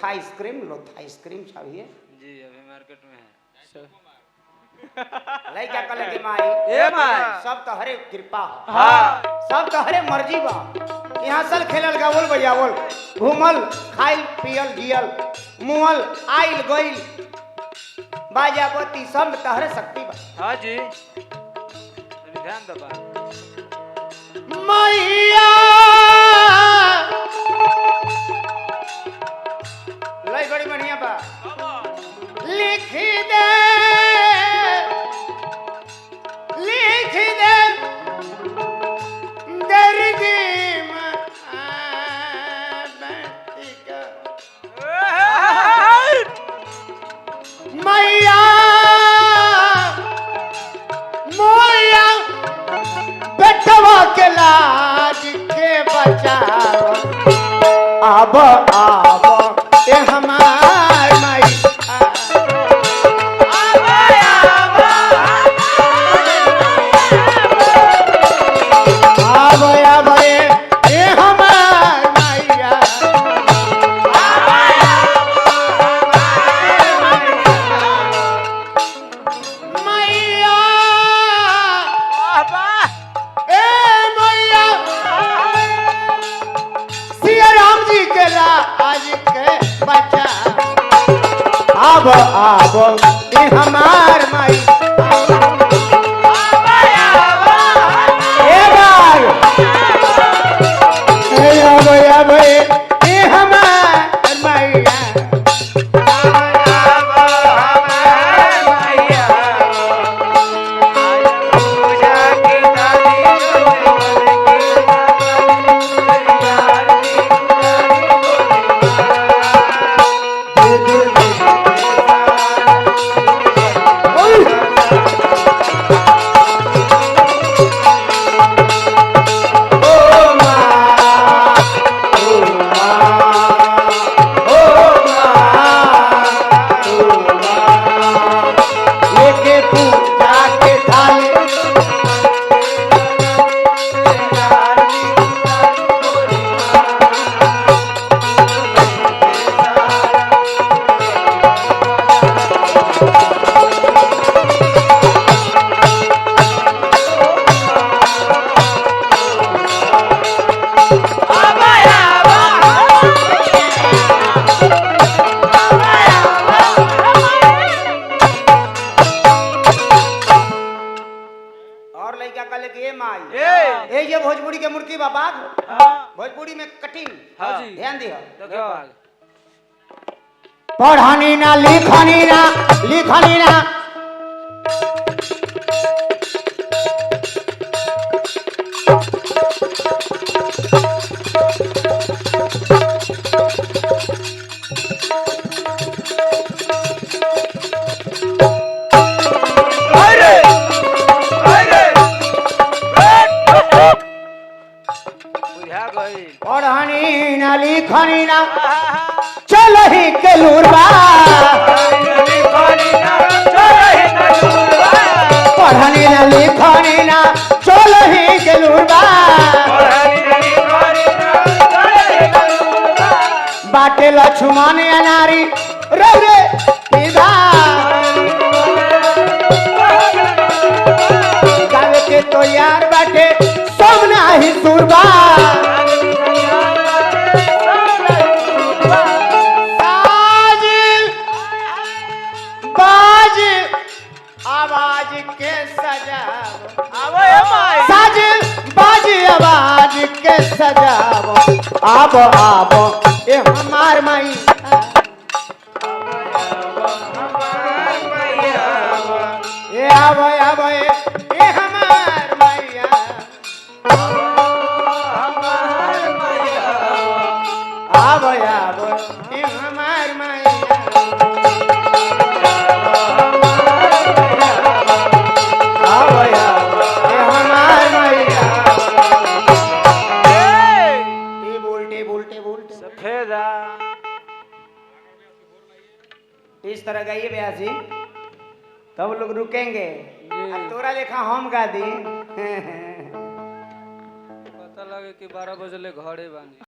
Ice cream लो, ice cream चाहिए जी अभी मार्केट में है। लइका कल की माई ए माई सब तो हरे कृपा हाँ सब तो हरे मर्जी बा। यहाँ सल खेलल गावल बजावल घूमल खाइल पियल जियल मुहल आइल गइल बाजाबती सब तहरे शक्ति बा। हाँ जी अभी ध्यान दबा मैया लई बड़ी बढ़िया बा। लिख दे दर्द मैया मोया बेटवा के लाज के बचाओ अब ये हमार माई अब ये हमार माई अब ये हमार मैया ये भोजपुरी के मूर्ति बाबा भोजपुरी में कठिन ध्यान दिया पढ़ानी ना लिखानी ना लिखानी ना पढ़ानी ना लिखानी ना चल ही के लूरबा पढ़ानी ना लिखानी ना चल ही के लूरबा बाटे लक्ष्मण अनारी रे पिधा गावे के तो यार बाटे सोमना ही सुरबा आवाज के सजाओ साज बाज आवाज के सजाओ अब ये हमार माई ये अब ये हमार मैया अब ये हमार मैया इस तरह गाइए ब्यासी तब लोग रुकेंगे तोरा लेखा हम गा दी पता लगे कि 12 बजे घरे बानी।